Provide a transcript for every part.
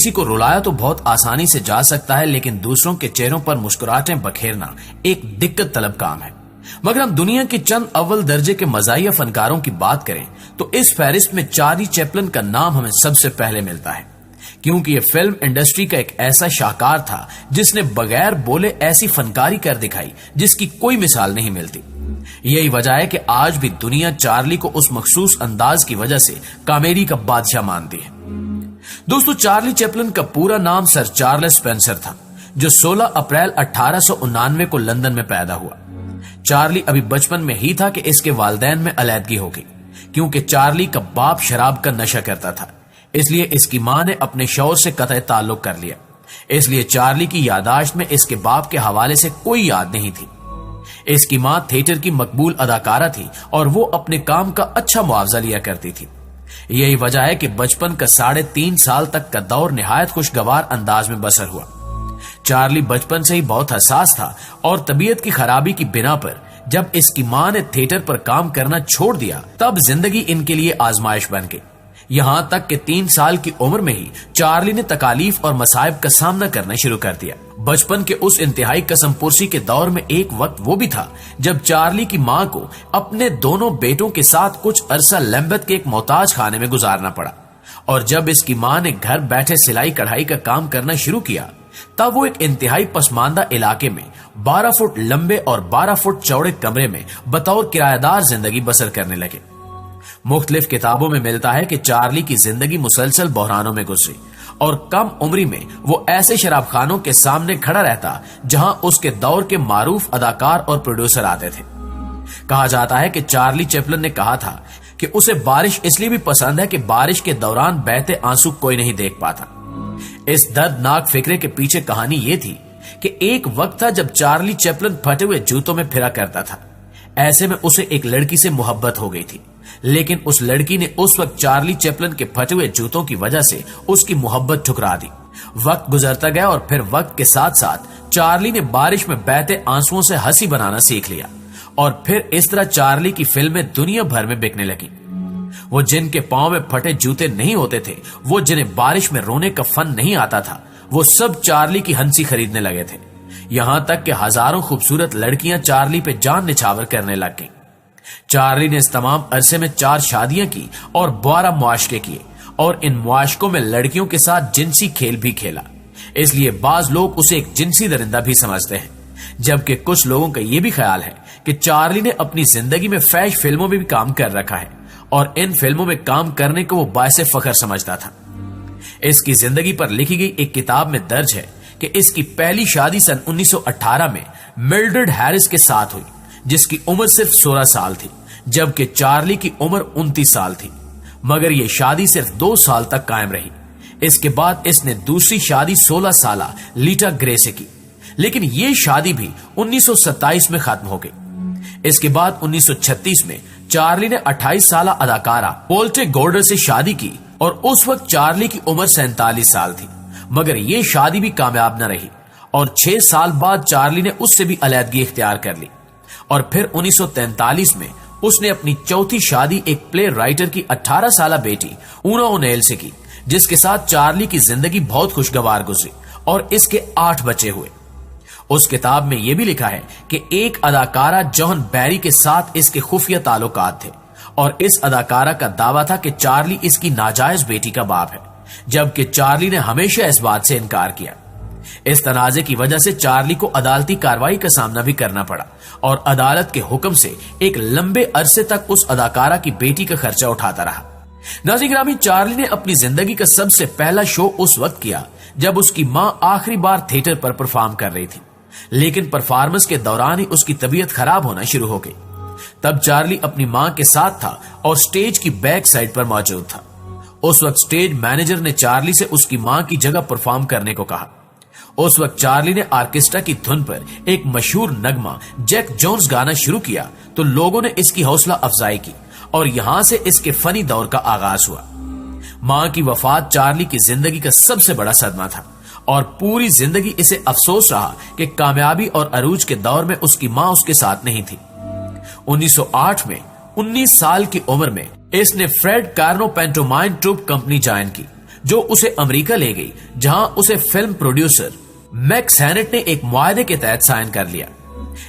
किसी को रुलाया तो बहुत आसानी से जा सकता है, लेकिन दूसरों के चेहरों पर मुस्कुराहटें बखेरना एक दिक्कत तलब काम है। मगर हम दुनिया के चंद अव्वल दर्जे के मज़ाहिया फनकारों की बात करें तो इस फहरिस्त में चार्ली चैपलिन का नाम हमें सबसे पहले मिलता है, क्योंकि ये फिल्म इंडस्ट्री का एक ऐसा शाहकार था जिसने बगैर बोले ऐसी फनकारी कर दिखाई जिसकी कोई मिसाल नहीं मिलती। यही वजह है कि आज भी दुनिया चार्ली को उस मखसूस अंदाज की वजह से कॉमेडी का बादशाह मानती है। दोस्तों, चार्ली चैपलिन का पूरा नाम सर चार्ल्स स्पेंसर था, जो 16 अप्रैल 1899 को लंदन में पैदा हुआ। चार्ली अभी बचपन में ही था कि इसके वालिदैन में अलैदगी हो गई, क्योंकि चार्ली का बाप शराब का नशा करता था, इसलिए इसकी मां ने अपने शौहर से कतई ताल्लुक कर लिया। इसलिए चार्ली की यादाश्त में इसके बाप के हवाले से कोई याद नहीं थी। इसकी मां थिएटर की मकबूल अदाकारा थी और वो अपने काम का अच्छा मुआवजा लिया करती थी। यही वजह है कि बचपन का 3.5 साल तक का दौर निहायत खुशगवार अंदाज में बसर हुआ। चार्ली बचपन से ही बहुत हसास था और तबीयत की खराबी की बिना पर जब इसकी मां ने थिएटर पर काम करना छोड़ दिया, तब जिंदगी इनके लिए आजमाइश बन गई। यहां तक कि 3 साल की उम्र में ही चार्ली ने तकालीफ और मसाइब का सामना करना शुरू कर दिया। बचपन के उस इंतहाई कसमपुरसी के दौर में एक वक्त वो भी था जब चार्ली की मां को अपने दोनों बेटों के साथ कुछ अरसा लैम्बेथ के एक मोहताज खाने में गुजारना पड़ा, और जब इसकी मां ने घर बैठे सिलाई कढ़ाई का काम करना शुरू किया, तब वो एक इंतहाई पसमानदा इलाके में 12 फुट लंबे और 12 फुट चौड़े कमरे में बतौर किराएदार जिंदगी बसर करने लगे। मुख्तलिफ किताबों में मिलता है कि चार्ली की जिंदगी मुसलसल बहरानों में गुजरी और कम उम्री में वो ऐसे शराबखानों के सामने खड़ा रहता जहां उसके दौर के मारूफ अदाकार और प्रोड्यूसर आते थे। कहा जाता है कि चार्ली चैपलिन ने कहा था कि उसे बारिश इसलिए भी पसंद है कि बारिश के दौरान बहते आंसू कोई नहीं देख पाता। इस दर्दनाक फिक्रे के पीछे कहानी ये थी कि एक वक्त था जब चार्ली चैपलिन फटे हुए जूतों में फिरा करता था। ऐसे में उसे एक लड़की से मोहब्बत हो गई थी, लेकिन उस लड़की ने उस वक्त चार्ली चैपलिन के फटे हुए जूतों की वजह से उसकी मोहब्बत ठुकरा दी। वक्त गुजरता गया और फिर वक्त के साथ साथ चार्ली ने बारिश में बहते आंसुओं से हंसी बनाना सीख लिया, और फिर इस तरह चार्ली की फिल्में दुनिया भर में बिकने लगी। वो जिनके पांव में फटे जूते नहीं होते थे, वो जिन्हें बारिश में रोने का फन नहीं आता था, वो सब चार्ली की हंसी खरीदने लगे थे। यहां तक कि हजारों खूबसूरत लड़कियां चार्ली पे जान निछावर करने लग गईं। चार्ली ने इस तमाम अरसे में 4 शादियां की और 12 मुआशके किए, और इन मुआशकों में लड़कियों के साथ जिनसी खेल भी खेला। इसलिए बाज लोग उसे एक जिनसी दरिंदा भी समझते हैं, जबकि कुछ लोगों का यह भी ख्याल है कि चार्ली ने अपनी जिंदगी में फैश फिल्मों में भी काम कर रखा है और इन फिल्मों में काम करने को वो बायसे फख्र समझता था। इसकी जिंदगी पर लिखी गई एक किताब में दर्ज है कि इसकी पहली शादी सन 1918 में मिल्ड्रेड हैरिस के साथ हुई, जिसकी उम्र सिर्फ 16 साल थी, जबकि चार्ली की उम्र 29 साल थी। मगर यह शादी सिर्फ 2 साल तक कायम रही। इसके बाद इसने दूसरी शादी 16 साल लीटा ग्रे से की, लेकिन यह शादी भी 1927 में खत्म हो गई। इसके बाद 1936 में चार्ली ने 28 साल अदाकारा पोल्टे गॉर्डर से शादी की, और उस वक्त चार्ली की उम्र 47 साल थी। मगर यह शादी भी कामयाब न रही, और 6 साल बाद चार्ली ने उससे भी अलैदगी इख्तियार कर ली। और फिर 1943 में उसने अपनी चौथी शादी एक प्ले राइटर की 18 साल बेटी ऊना ओनेल से की, जिसके साथ चार्ली की जिंदगी बहुत खुशगवार गुजरी और इसके 8 बच्चे हुए। उस किताब में यह भी लिखा है कि एक अदाकारा जॉन बैरी के साथ इसके खुफिया ताल्लुकात थे, और इस अदाकारा का दावा था कि चार्ली इसकी नाजायज बेटी का बाप है, जबकि चार्ली ने हमेशा इस बात से इनकार किया। इस तनाजे की वजह से चार्ली को अदालती कार्रवाई का सामना भी करना पड़ा, और अदालत के हुक्म से एक लंबे अरसे तक उस अदाकारा की बेटी का खर्चा उठाता रहा। नाज़रीन गिरामी, चार्ली ने अपनी जिंदगी का सबसे पहला शो उस वक्त किया जब उसकी मां आखिरी बार थिएटर पर परफॉर्म कर रही थी, लेकिन परफॉर्मेंस के दौरान ही उसकी तबीयत खराब होना शुरू हो गई। तब चार्ली अपनी मां के साथ था और स्टेज की बैक साइड पर मौजूद था। उस वक्त स्टेज मैनेजर ने चार्ली से उसकी मां की जगह परफॉर्म करने को कहा। उस वक्त चार्ली ने ऑर्केस्ट्रा की धुन पर एक मशहूर नगमा जैक जोन्स गाना शुरू किया तो लोगों ने इसकी हौसला अफजाई की, और यहां से इसके फनी दौर का आगाज हुआ। मां की वफात चार्ली की जिंदगी का सबसे बड़ा सदमा था, और पूरी जिंदगी इसे अफसोस रहा कि कामयाबी और अरूज के दौर में उसकी मां उसके साथ नहीं थी। 1908 में 19 साल की उम्र में इसने Fred Karno pantomime troupe company join की, जो उसे अमेरिका ले गई, जहां उसे फिल्म प्रोड्यूसर मैक सैनेट ने एक मुआहदे के तहत साइन कर लिया।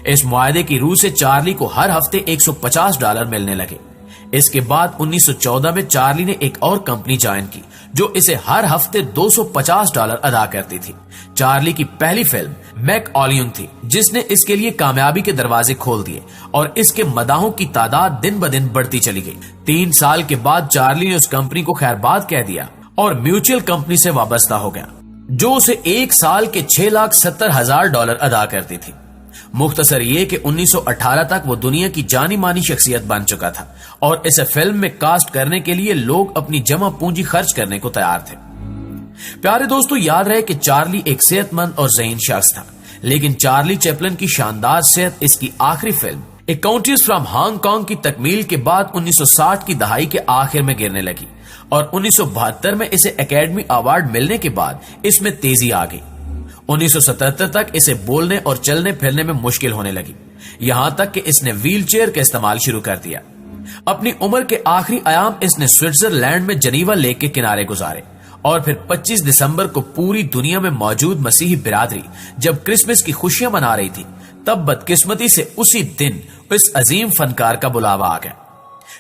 इस मुआहदे की रूह से चार्ली को हर हफ्ते $150 मिलने लगे। इसके बाद 1914 में चार्ली ने एक और कंपनी ज्वाइन की जो इसे हर हफ्ते $250 अदा करती थी। चार्ली की पहली फिल्म मैक ऑलियन थी, जिसने इसके लिए कामयाबी के दरवाजे खोल दिए और इसके मदाहों की तादाद दिन ब दिन बढ़ती चली गई। 3 साल के बाद चार्ली ने उस कंपनी को खैरबाद कह दिया और म्यूचुअल कंपनी से वाबस्ता हो गया, जो उसे 1 साल के $6,70,000 अदा करती थी। मुख्तसर ये कि 1918 तक वो दुनिया की जानी मानी शख्सियत बन चुका था और इसे फिल्म में कास्ट करने के लिए लोग अपनी जमा पूंजी खर्च करने को तैयार थे। प्यारे दोस्तों, याद रहे कि चार्ली एक सेहतमंद और ज़हीन शख्स था, लेकिन चार्ली चैपलिन की शानदार सेहत इसकी आखिरी film A counties from Hong Kong की तकमील के बाद 1960 की दहाई के आखिर में गिरने लगी और 1972 में इसे एकेडमी अवार्ड मिलने के बाद इसमें तेजी आ गई। 1977 तक इसे बोलने और चलने फिरने में मुश्किल होने लगी, यहां तक कि इसने व्हील चेयर का इस्तेमाल शुरू कर दिया। अपनी उम्र के आखिरी अयाम इसने स्विट्जरलैंड में जनीवा लेक के किनारे गुजारे और फिर 25 दिसंबर को पूरी दुनिया में मौजूद मसीही बिरादरी जब क्रिसमस की खुशियां मना रही थी, तब बदकिस्मती से उसी दिन इस अजीम फनकार का बुलावा आ गया।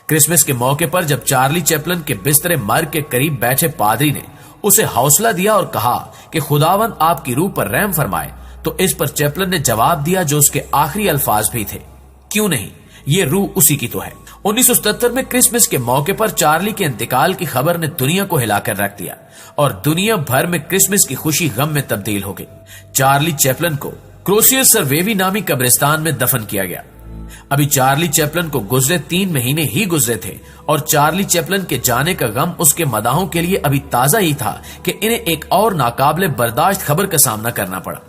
क्रिसमस के मौके पर जब चार्ली चैपलिन के बिस्तरे मर्ग के करीब बैठे पादरी ने उसे हौसला दिया और कहा कि खुदावन आपकी रूह पर रहम फरमाए, तो इस पर चैपलिन ने जवाब दिया जो उसके आखिरी अल्फाज भी थे, क्यों नहीं, ये रूह उसी की तो है। 1977 में क्रिसमस के मौके पर चार्ली के इंतकाल की खबर ने दुनिया को हिलाकर रख दिया और दुनिया भर में क्रिसमस की खुशी गम में तब्दील हो गई। चार्ली चैपलिन को क्रोसियर सर्वेवी नामी कब्रिस्तान में दफन किया गया। अभी चार्ली चैपलिन को गुजरे 3 महीने ही गुजरे थे और चार्ली चैपलिन के जाने का गम उसके मदाहों के लिए अभी ताजा ही था कि इन्हें एक और नाकाबिले बर्दाश्त खबर का सामना करना पड़ा।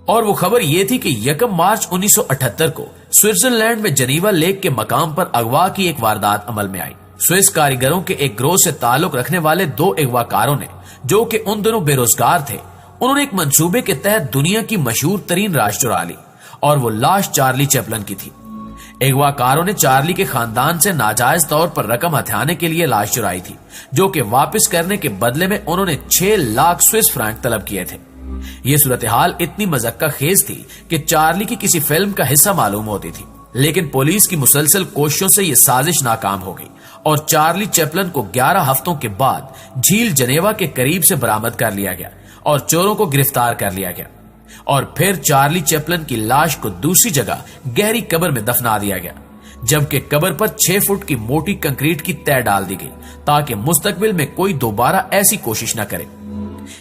और वो खबर ये थी कि 1 मार्च 1978 को स्विट्जरलैंड में जनीवा लेक के मकाम पर अगवा की एक वारदात अमल में आई। स्विस कारीगरों के एक ग्रोह से ताल्लुक रखने वाले 2 अगवाकारों ने, जो कि उन दिनों बेरोजगार थे, उन्होंने एक मंसूबे के तहत दुनिया की मशहूर तरीन लाश चुरा ली और वो लाश चार्ली चैपलिन की थी। अगवाकारों ने चार्ली के खानदान से नाजायज तौर पर रकम हथियाने के लिए लाश चुराई थी, जो कि वापस करने के बदले में उन्होंने 6 लाख स्विस फ्रैंक तलब किए थे। ये सूरत हाल इतनी मज़क्का खेज थी कि चार्ली की किसी फिल्म का हिस्सा मालूम होती थी, लेकिन पुलिस की मुसलसल कोशिशों से यह साजिश नाकाम हो गई और चार्ली चैपलिन को 11 हफ्तों के बाद झील जनेवा के करीब से बरामद कर लिया गया और चोरों को गिरफ्तार कर लिया गया और फिर चार्ली चैपलिन की लाश को दूसरी जगह गहरी कब्र में दफना दिया गया, जबकि कब्र पर 6 फुट की मोटी कंक्रीट की तह डाल दी गई ताकि मुस्तकबिल में कोई दोबारा ऐसी कोशिश न करे।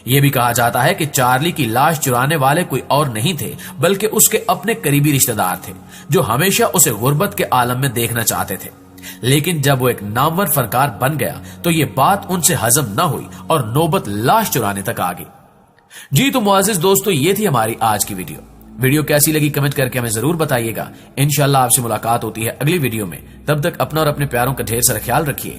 यह भी कहा जाता है कि चार्ली की लाश चुराने वाले कोई और नहीं थे, बल्कि उसके अपने करीबी रिश्तेदार थे, जो हमेशा उसे गुर्बत के आलम में देखना चाहते थे। लेकिन जब वो एक नामवर फनकार बन गया तो ये बात उनसे हजम न हुई और नौबत लाश चुराने तक आ गई। जी तो मुआजिज दोस्तों, ये थी हमारी आज की वीडियो कैसी लगी कमेंट करके हमें जरूर बताइएगा। इंशाल्लाह आपसे मुलाकात होती है अगली वीडियो में। तब तक अपना और अपने प्यारों का ढेर सारा ख्याल रखिए।